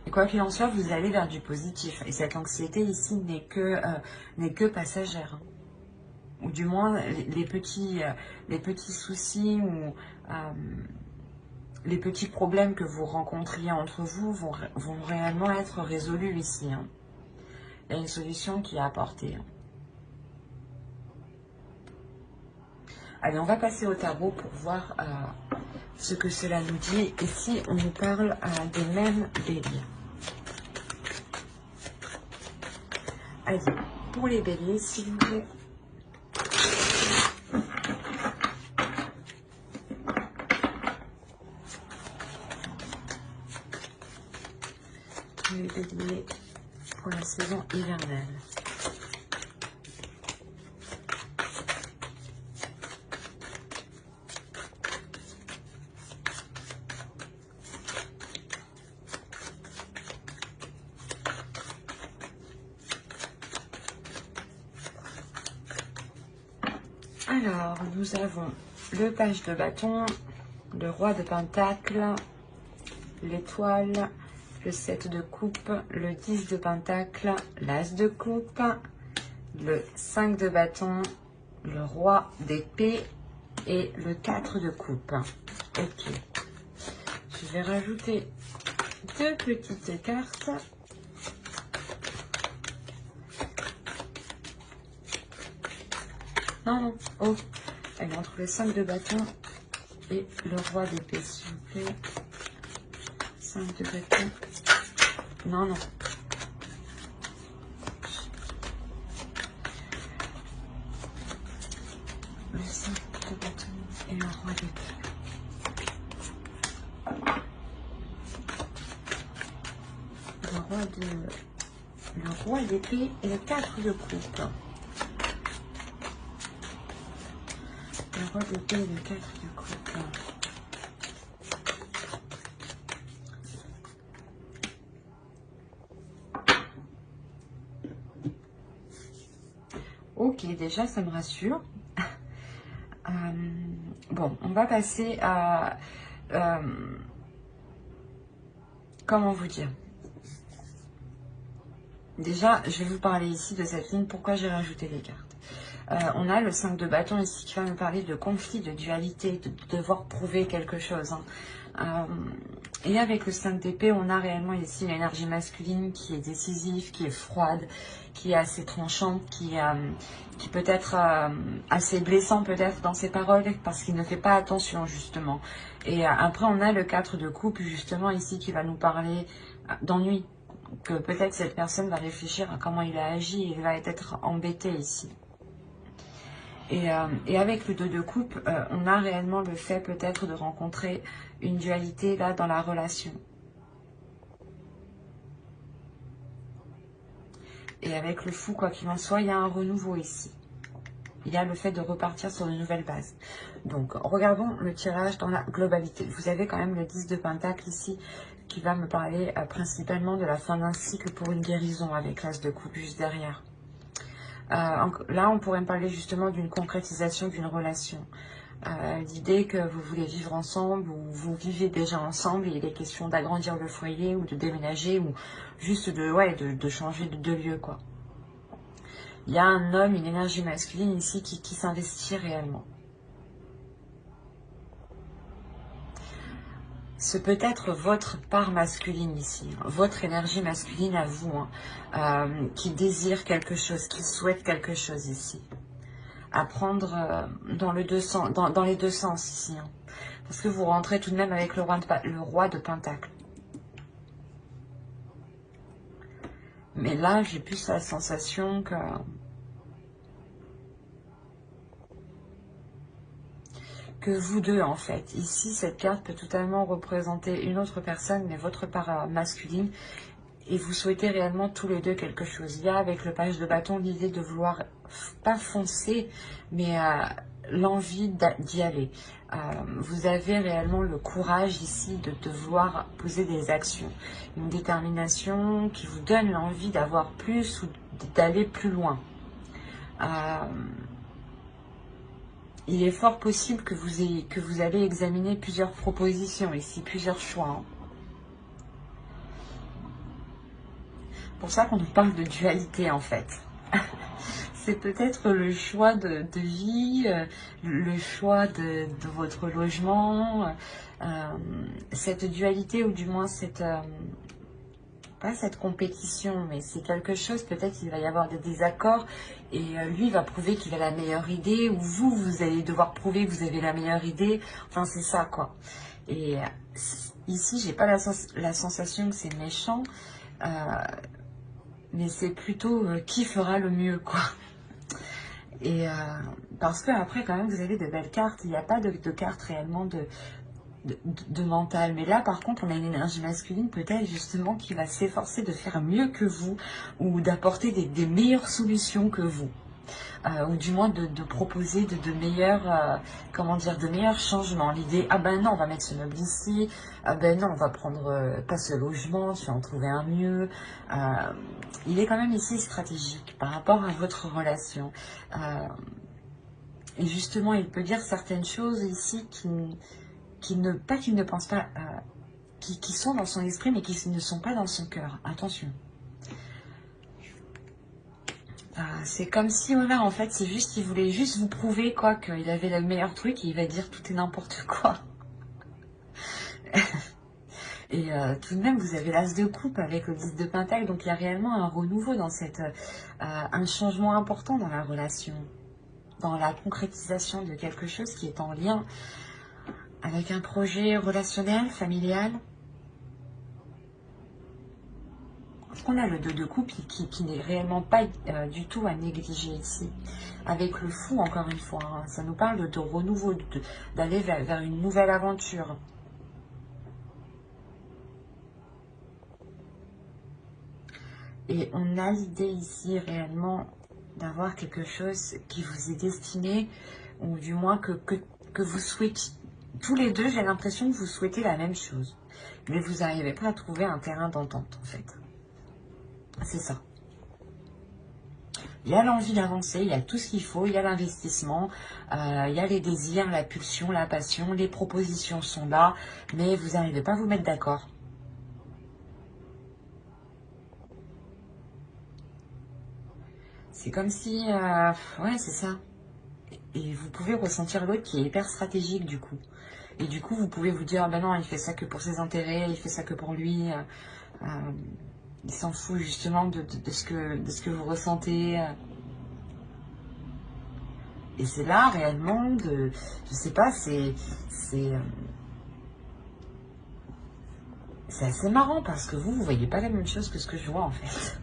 Et quoi qu'il en soit, vous allez vers du positif. Et cette anxiété ici n'est que passagère, hein. Ou du moins, les petits soucis ou les petits problèmes que vous rencontriez entre vous vont réellement être résolus ici, hein. Il y a une solution qui est apportée, hein. Allez, on va passer au tarot pour voir ce que cela nous dit. Ici, on nous parle des mêmes béliers. Allez, pour les béliers, s'il vous plaît. Pour les béliers, pour la saison hivernale. Alors, nous avons le page de bâton, le roi de pentacle, l'étoile, le 7 de coupe, le 10 de pentacle, l'as de coupe, le 5 de bâton, le roi d'épée et le 4 de coupe. Ok. Je vais rajouter deux petites cartes. Non, non. Oh. Elle est entre le 5 de bâton et le roi d'épée, s'il vous plaît. 5 de bâton. Non, non. Le 5 de bâton et le roi d'épée. Le roi d'épée et le 4 de coupe. Le roi d'épée et le 4 de coupe. Ok, déjà ça me rassure. Bon, on va passer à... comment vous dire? Déjà, je vais vous parler ici de cette ligne, pourquoi j'ai rajouté les cartes. On a le 5 de bâton ici qui va me parler de conflit, de dualité, de devoir prouver quelque chose, hein. Et avec le 5 d'épée, on a réellement ici l'énergie masculine qui est décisive, qui est froide, qui est assez tranchante, qui peut être assez blessant peut-être dans ses paroles parce qu'il ne fait pas attention justement. Et après, on a le 4 de coupe justement ici qui va nous parler d'ennui. Que peut-être cette personne va réfléchir à comment il a agi et il va être embêté ici. Et avec le 2 de coupe, on a réellement le fait peut-être de rencontrer une dualité là dans la relation. Et avec le fou, quoi qu'il en soit, il y a un renouveau ici. il y a le fait de repartir sur une nouvelle base. Donc, regardons le tirage dans la globalité. Vous avez quand même le 10 de Pentacle ici, qui va me parler principalement de la fin d'un cycle pour une guérison, avec l'As de coupe juste derrière. Là, on pourrait me parler justement d'une concrétisation d'une relation. L'idée que vous voulez vivre ensemble, ou vous vivez déjà ensemble, et il est question d'agrandir le foyer, ou de déménager, ou juste de changer de lieu, quoi. Il y a un homme, une énergie masculine ici qui s'investit réellement. Ce peut être votre part masculine ici, votre énergie masculine à vous, qui désire quelque chose, qui souhaite quelque chose ici. À prendre dans les deux sens ici. Parce que vous rentrez tout de même avec le roi de Pentacle. Mais là, j'ai plus la sensation que vous deux, en fait. Ici, cette carte peut totalement représenter une autre personne, mais votre part masculine. Et vous souhaitez réellement tous les deux quelque chose. Il y a avec le page de bâton l'idée de vouloir, pas foncer, mais l'envie d'y aller. Vous avez réellement le courage ici de vouloir poser des actions. Une détermination qui vous donne l'envie d'avoir plus ou d'aller plus loin. Il est fort possible que vous allez examiner plusieurs propositions ici, plusieurs choix. C'est pour ça qu'on nous parle de dualité en fait. C'est peut-être le choix de vie, le choix de votre logement, cette dualité ou du moins pas cette compétition, mais c'est quelque chose, peut-être il va y avoir des désaccords et lui va prouver qu'il a la meilleure idée ou vous allez devoir prouver que vous avez la meilleure idée, enfin c'est ça quoi. Et ici j'ai pas la sensation que c'est méchant, mais c'est plutôt qui fera le mieux quoi. Et parce que après quand même vous avez de belles cartes, il n'y a pas de cartes réellement de mental. Mais là, par contre, on a une énergie masculine peut-être justement qui va s'efforcer de faire mieux que vous ou d'apporter des meilleures solutions que vous. Ou du moins de proposer de meilleurs, comment dire, de meilleurs changements. L'idée, ah ben non, on va mettre ce meuble ici, ah ben non, on va prendre pas ce logement, tu vas en trouver un mieux. Il est quand même ici stratégique par rapport à votre relation. Et justement, il peut dire certaines choses ici qui ne pense pas, qui sont dans son esprit, mais qui ne sont pas dans son cœur. Attention. C'est comme si, voilà, en fait, c'est juste, il voulait juste vous prouver, quoi, qu'il avait le meilleur truc, et il va dire tout et n'importe quoi. Et tout de même, vous avez l'As de coupe avec le 10 de Pentacle, donc il y a réellement un renouveau dans un changement important dans la relation, dans la concrétisation de quelque chose qui est en lien avec un projet relationnel, familial. Parce qu'on a le 2 de coupe qui n'est réellement pas du tout à négliger ici. Avec le fou, encore une fois, hein, ça nous parle de renouveau, d'aller vers une nouvelle aventure. Et on a l'idée ici réellement d'avoir quelque chose qui vous est destiné, ou du moins que vous souhaitez. Tous les deux, j'ai l'impression que vous souhaitez la même chose. Mais vous n'arrivez pas à trouver un terrain d'entente, en fait. C'est ça. Il y a l'envie d'avancer, il y a tout ce qu'il faut, il y a l'investissement, il y a les désirs, la pulsion, la passion, les propositions sont là, mais vous n'arrivez pas à vous mettre d'accord. C'est comme si... ouais, c'est ça. Et vous pouvez ressentir l'autre qui est hyper stratégique du coup. Et du coup, vous pouvez vous dire, ben non, il fait ça que pour ses intérêts, il fait ça que pour lui. Il s'en fout justement de ce que vous ressentez. Et c'est là réellement je sais pas, c'est assez marrant parce que vous voyez pas la même chose que ce que je vois en fait.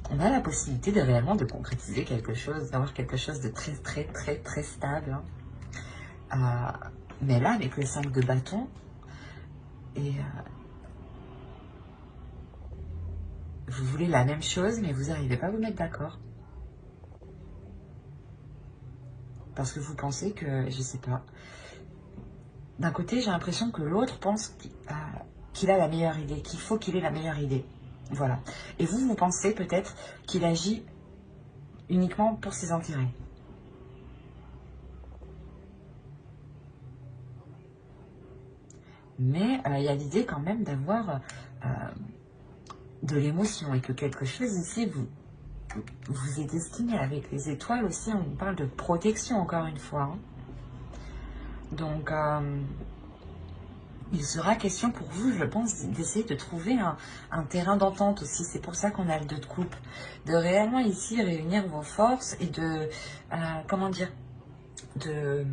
On a la possibilité réellement de concrétiser quelque chose, d'avoir quelque chose de très très très très stable. Mais là, avec le 5 de bâton, et vous voulez la même chose, mais vous n'arrivez pas à vous mettre d'accord. Parce que vous pensez que, je sais pas, d'un côté, j'ai l'impression que l'autre pense qu'il a la meilleure idée, qu'il faut qu'il ait la meilleure idée. Voilà. Et vous, vous pensez peut-être qu'il agit uniquement pour ses intérêts. Mais il y a l'idée quand même d'avoir de l'émotion et que quelque chose ici vous est destiné. Avec les étoiles aussi, on parle de protection encore une fois. Hein. Donc, il sera question pour vous, je pense, d'essayer de trouver un terrain d'entente aussi. C'est pour ça qu'on a le 2 de coupe. De réellement ici réunir vos forces et de, comment dire, de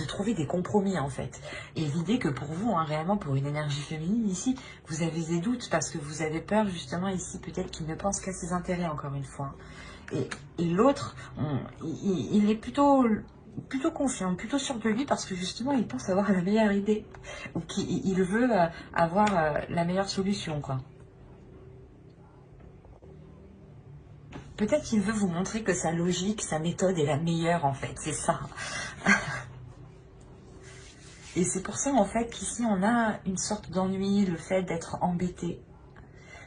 trouver des compromis en fait. Et l'idée que pour vous, hein, réellement pour une énergie féminine ici, vous avez des doutes parce que vous avez peur justement ici peut-être qu'il ne pense qu'à ses intérêts encore une fois. Et l'autre, il est plutôt confiant, plutôt sûr de lui parce que justement il pense avoir la meilleure idée ou qu'il veut avoir la meilleure solution quoi. Peut-être qu'il veut vous montrer que sa logique, sa méthode est la meilleure en fait, c'est ça. Et c'est pour ça en fait qu'ici on a une sorte d'ennui, le fait d'être embêté.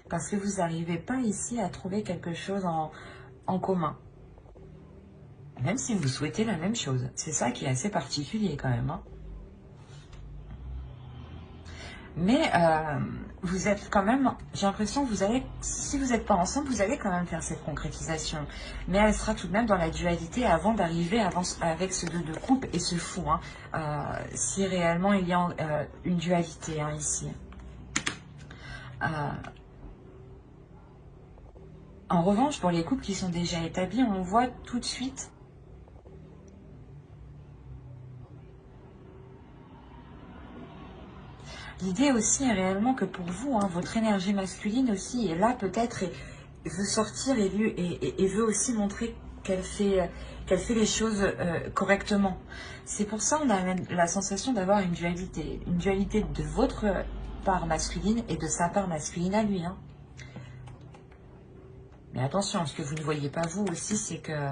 Parce que vous n'arrivez pas ici à trouver quelque chose en commun. Même si vous souhaitez la même chose. C'est ça qui est assez particulier quand même. Hein. Mais vous êtes quand même, j'ai l'impression que vous allez, si vous n'êtes pas ensemble, vous allez quand même faire cette concrétisation. Mais elle sera tout de même dans la dualité avant d'arriver avec ce 2 de coupe et ce fou. Hein, si réellement il y a une dualité hein, ici. En revanche, pour les couples qui sont déjà établis, on voit tout de suite l'idée aussi est réellement que pour vous, hein, votre énergie masculine aussi est là peut-être et veut sortir et veut aussi montrer qu'elle fait les choses correctement. C'est pour ça qu'on a la sensation d'avoir une dualité de votre part masculine et de sa part masculine à lui. Hein. Mais attention, ce que vous ne voyez pas vous aussi, c'est que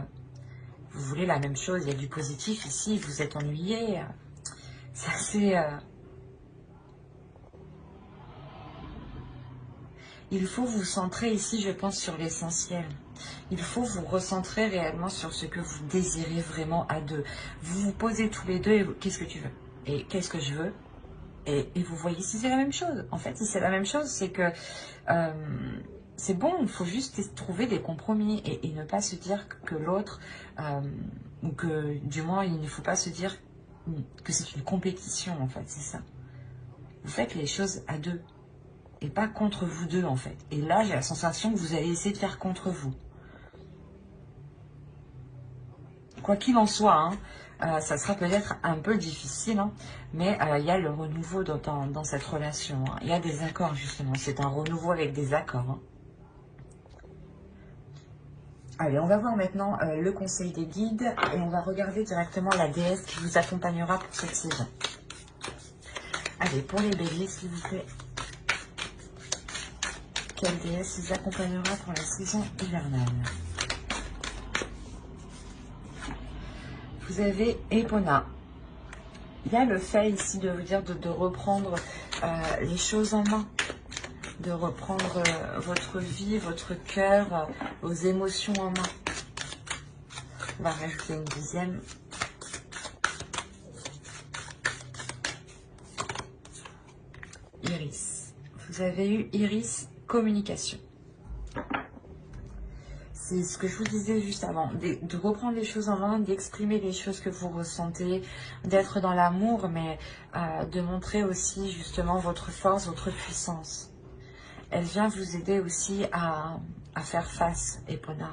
vous voulez la même chose. Il y a du positif ici, vous êtes ennuyé. C'est assez... Il faut vous centrer ici, je pense, sur l'essentiel. Il faut vous recentrer réellement sur ce que vous désirez vraiment à deux. Vous vous posez tous les deux et qu'est-ce que tu veux? Et qu'est-ce que je veux? Et vous voyez si c'est la même chose. En fait, si c'est la même chose, c'est que c'est bon, il faut juste trouver des compromis et ne pas se dire que l'autre, ou que du moins, il ne faut pas se dire que c'est une compétition, en fait, c'est ça. Vous faites les choses à deux. Et pas contre vous deux en fait. Et là j'ai la sensation que vous allez essayer de faire contre vous. Quoi qu'il en soit, hein, ça sera peut-être un peu difficile, hein, mais il y a le renouveau dans cette relation. Hein. Il y a des accords justement, c'est un renouveau avec des accords. Hein. Allez, on va voir maintenant le conseil des guides et on va regarder directement la déesse qui vous accompagnera pour cette saison. Allez, pour les béliers s'il vous plaît. Quelle déesse vous accompagnera pour la saison hivernale? Vous avez Epona. Il y a le fait ici de vous dire de reprendre les choses en main, de reprendre votre vie, votre cœur, vos émotions en main. On va rajouter une 10e. Iris. Vous avez eu Iris, communication. C'est ce que je vous disais juste avant, de reprendre les choses en main, d'exprimer les choses que vous ressentez, d'être dans l'amour, mais de montrer aussi justement votre force, votre puissance. Elle vient vous aider aussi à faire face, Epona.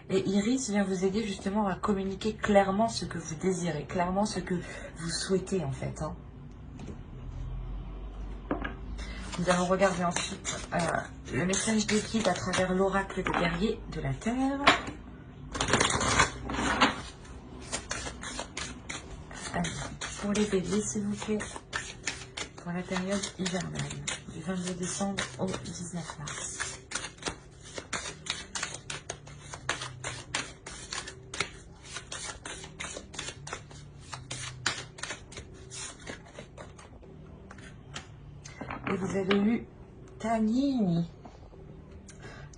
Et Iris vient vous aider justement à communiquer clairement ce que vous désirez, clairement ce que vous souhaitez en fait. Hein. Nous allons regarder ensuite le message des guides à travers l'oracle des guerriers de la Terre. Allez, pour les béliers, s'il vous plaît, pour la période hivernale, du 22 décembre au 19 mars. Et vous avez eu Tanini.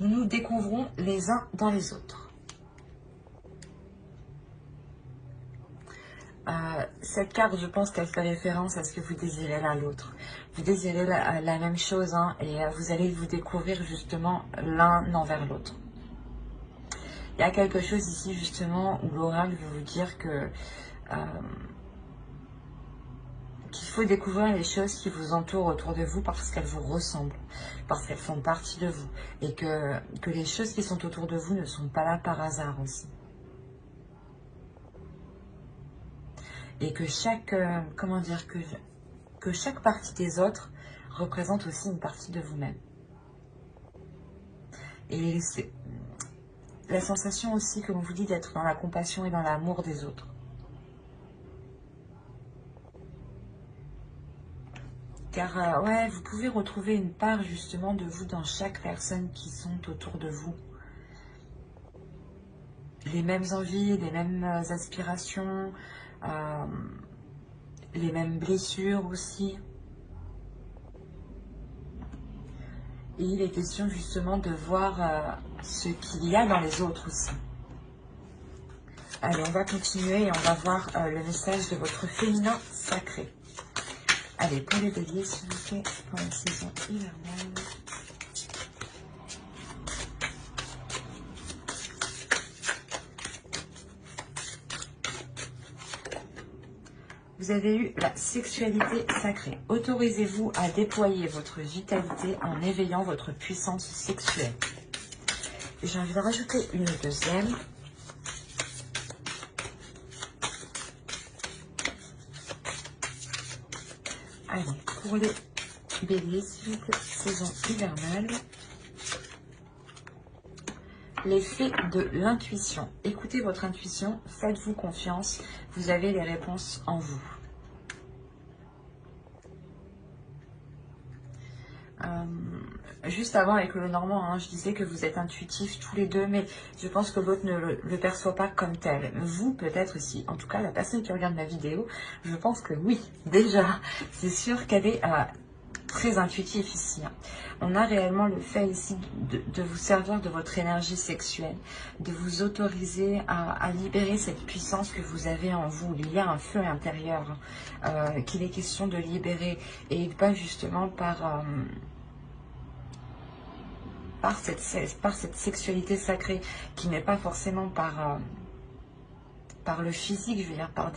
Nous nous découvrons les uns dans les autres. Cette carte, je pense qu'elle fait référence à ce que vous désirez l'un l'autre. Vous désirez la même chose, hein, et vous allez vous découvrir justement l'un envers l'autre. Il y a quelque chose ici justement où l'oracle veut vous dire que qu'il faut découvrir les choses qui vous entourent autour de vous parce qu'elles vous ressemblent, parce qu'elles font partie de vous, et que les choses qui sont autour de vous ne sont pas là par hasard aussi. Et que chaque, comment dire, que chaque partie des autres représente aussi une partie de vous-même. Et c'est la sensation aussi, comme on vous dit, d'être dans la compassion et dans l'amour des autres. Car, ouais, vous pouvez retrouver une part justement de vous dans chaque personne qui sont autour de vous. Les mêmes envies, les mêmes aspirations, les mêmes blessures aussi. Et il est question justement de voir ce qu'il y a dans les autres aussi. Allez, on va continuer et on va voir le message de votre féminin sacré. Allez, pour les béliers, s'il vous plaît, pour la saison hivernale. Vous avez eu la sexualité sacrée. Autorisez-vous à déployer votre vitalité en éveillant votre puissance sexuelle. J'ai envie de rajouter une deuxième. Allez, pour les béliers, s'il vous plaît, saison hivernale. L'effet de l'intuition. Écoutez votre intuition, faites-vous confiance, vous avez les réponses en vous. Juste avant avec le Normand, hein, je disais que vous êtes intuitifs tous les deux, mais je pense que l'autre ne le perçoit pas comme tel. Vous, peut-être aussi. En tout cas, la personne qui regarde ma vidéo, je pense que oui, déjà. C'est sûr qu'elle est très intuitive ici. Hein. On a réellement le fait ici de vous servir de votre énergie sexuelle, de vous autoriser à libérer cette puissance que vous avez en vous. Il y a un feu intérieur qu'il est question de libérer, et pas justement par cette sexualité sacrée qui n'est pas forcément par le physique, je veux dire par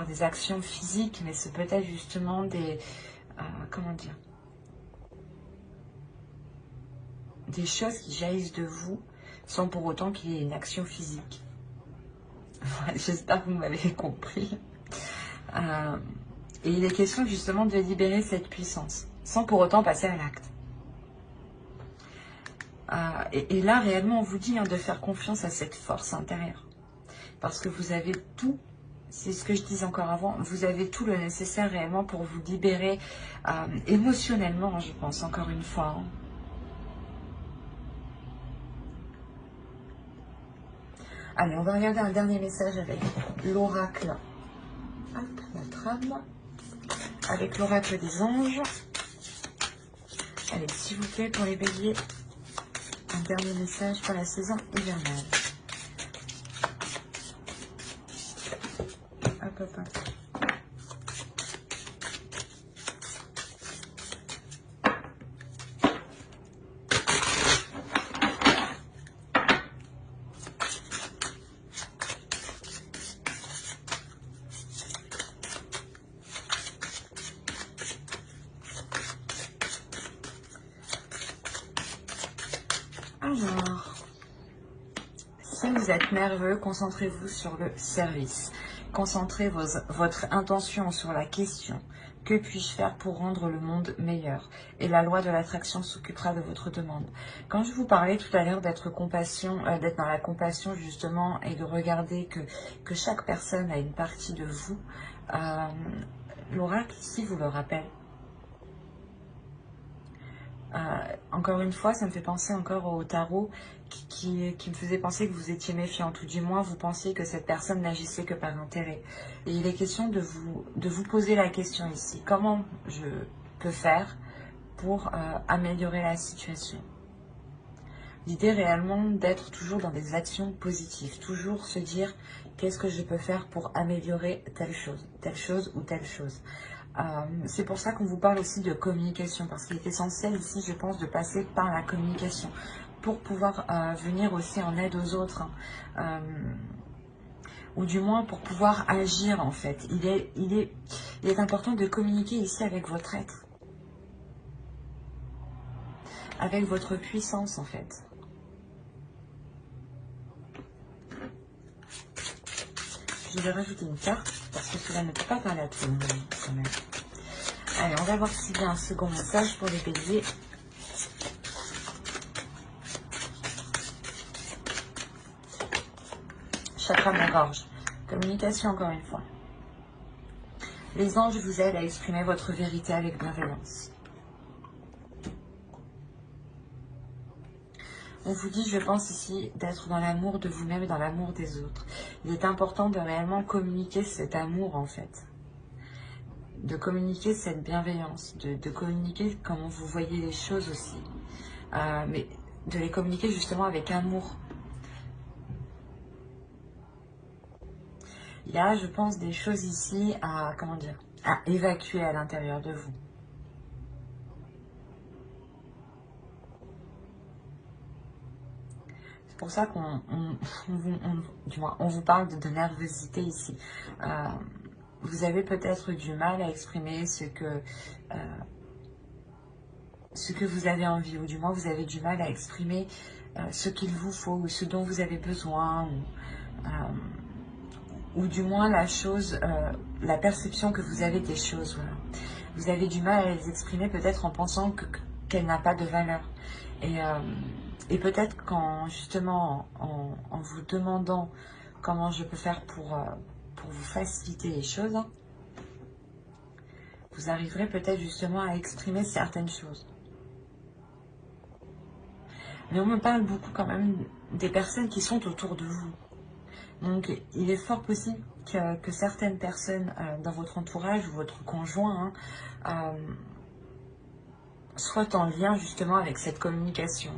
des actions physiques, mais c'est peut-être justement des comment dire, des choses qui jaillissent de vous sans pour autant qu'il y ait une action physique. J'espère que vous m'avez compris. Et il est question justement de libérer cette puissance sans pour autant passer à l'acte. Et là, réellement, on vous dit de faire confiance à cette force intérieure. Parce que vous avez tout, c'est ce que je disais encore avant, vous avez tout le nécessaire réellement pour vous libérer émotionnellement, je pense, encore une fois. Hein. Allez, on va regarder un dernier message avec l'oracle. Hop, la trame. Avec l'oracle des anges. Allez, s'il vous plaît, pour les béliers, un dernier message pour la saison hivernale. Hop, hop, hop. Alors, si vous êtes nerveux, concentrez-vous sur le service. Concentrez votre intention sur la question. Que puis-je faire pour rendre le monde meilleur? Et la loi de l'attraction s'occupera de votre demande. Quand je vous parlais tout à l'heure d'être dans la compassion justement, et de regarder que chaque personne a une partie de vous, l'oracle ici vous le rappelle. Encore une fois, ça me fait penser encore au tarot qui me faisait penser que vous étiez méfiante, ou du moins vous pensiez que cette personne n'agissait que par intérêt. Et il est question de vous poser la question ici. Comment je peux faire pour améliorer la situation? L'idée réellement d'être toujours dans des actions positives, toujours se dire qu'est-ce que je peux faire pour améliorer telle chose ou telle chose. C'est pour ça qu'on vous parle aussi de communication, parce qu'il est essentiel ici, je pense, de passer par la communication pour pouvoir venir aussi en aide aux autres, hein. Ou du moins pour pouvoir agir en fait. Il est important de communiquer ici avec votre être, avec votre puissance en fait. Je vais rajouter une carte parce que cela ne peut pas parler à tout le monde quand même. Allez, on va voir s'il y a un second message pour les béliers. Chakra de la gorge. Communication encore une fois. Les anges vous aident à exprimer votre vérité avec bienveillance. On vous dit, je pense ici, d'être dans l'amour de vous-même et dans l'amour des autres. Il est important de réellement communiquer cet amour en fait. De communiquer cette bienveillance, de communiquer comment vous voyez les choses aussi. Mais de les communiquer justement avec amour. Il y a, je pense, des choses ici à, comment dire, à évacuer à l'intérieur de vous. C'est pour ça qu'on on vous parle de nervosité ici. Vous avez peut-être du mal à exprimer ce que vous avez envie, ou du moins vous avez du mal à exprimer ce qu'il vous faut, ou ce dont vous avez besoin, ou du moins la perception que vous avez des choses. Voilà. Vous avez du mal à les exprimer peut-être en pensant qu'elle n'a pas de valeur. Et peut-être qu'en justement en vous demandant comment je peux faire pour vous faciliter les choses, hein, vous arriverez peut-être justement à exprimer certaines choses. Mais on me parle beaucoup quand même des personnes qui sont autour de vous. Donc il est fort possible que certaines personnes dans votre entourage ou votre conjoint soient en lien justement avec cette communication.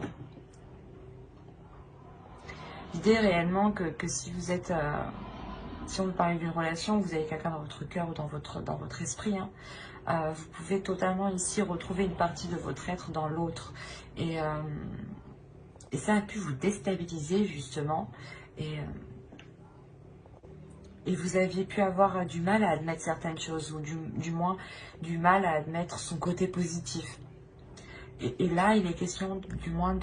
L'idée est réellement que si vous êtes, si on veut parler d'une relation, vous avez quelqu'un dans votre cœur ou dans votre esprit, hein, vous pouvez totalement ici retrouver une partie de votre être dans l'autre. Et ça a pu vous déstabiliser justement. Et vous aviez pu avoir du mal à admettre certaines choses, ou du moins du mal à admettre son côté positif. Et là, il est question du moins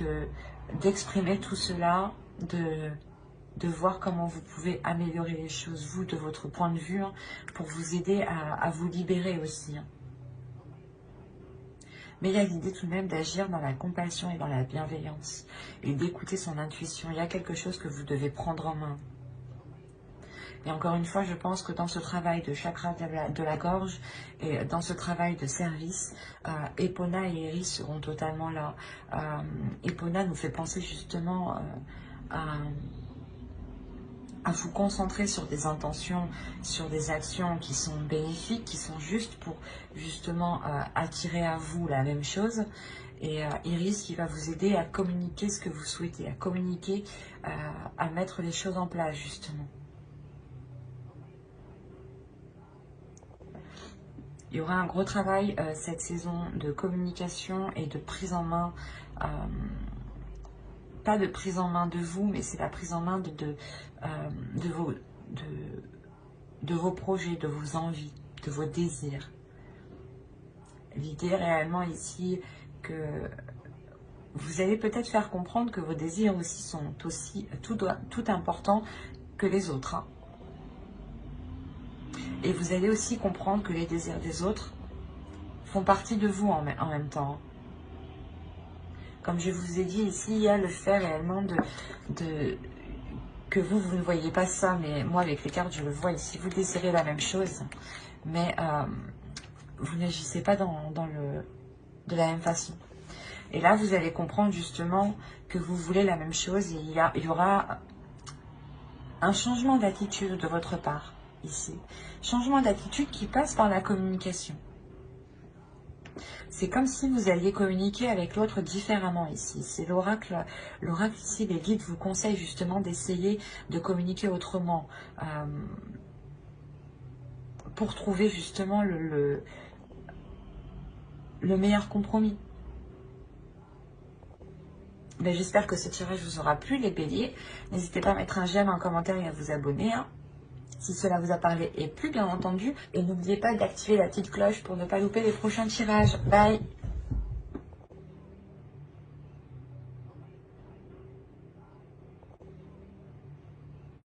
d'exprimer tout cela, de voir comment vous pouvez améliorer les choses, vous, de votre point de vue, hein, pour vous aider à vous libérer aussi. Hein. Mais il y a l'idée tout de même d'agir dans la compassion et dans la bienveillance, et d'écouter son intuition. Il y a quelque chose que vous devez prendre en main. Et encore une fois, je pense que dans ce travail de chakra de la gorge et dans ce travail de service, Epona et Iris seront totalement là. Epona nous fait penser justement à vous concentrer sur des intentions, sur des actions qui sont bénéfiques, qui sont justes pour justement attirer à vous la même chose. Et Iris qui va vous aider à communiquer ce que vous souhaitez, à communiquer, à mettre les choses en place justement. Il y aura un gros travail cette saison de communication et de prise en main, pas de prise en main de vous, mais c'est la prise en main de vos projets, de vos envies, de vos désirs. L'idée réellement ici que vous allez peut-être faire comprendre que vos désirs aussi sont aussi tout importants que les autres. Hein. Et vous allez aussi comprendre que les désirs des autres font partie de vous en même temps. Comme je vous ai dit ici, il y a le fait réellement que vous ne voyez pas ça, mais moi avec les cartes, je le vois ici. Vous désirez la même chose, mais vous n'agissez pas de la même façon. Et là, vous allez comprendre justement que vous voulez la même chose. Et il y aura un changement d'attitude de votre part, ici. Changement d'attitude qui passe par la communication. C'est comme si vous alliez communiquer avec l'autre différemment ici. C'est l'oracle. L'oracle ici, les guides vous conseillent justement d'essayer de communiquer autrement. Pour trouver justement le meilleur compromis. Ben, j'espère que ce tirage vous aura plu, les béliers. N'hésitez pas à mettre un j'aime, un commentaire et à vous abonner, hein, si cela vous a parlé et plu, bien entendu. Et n'oubliez pas d'activer la petite cloche pour ne pas louper les prochains tirages. Bye!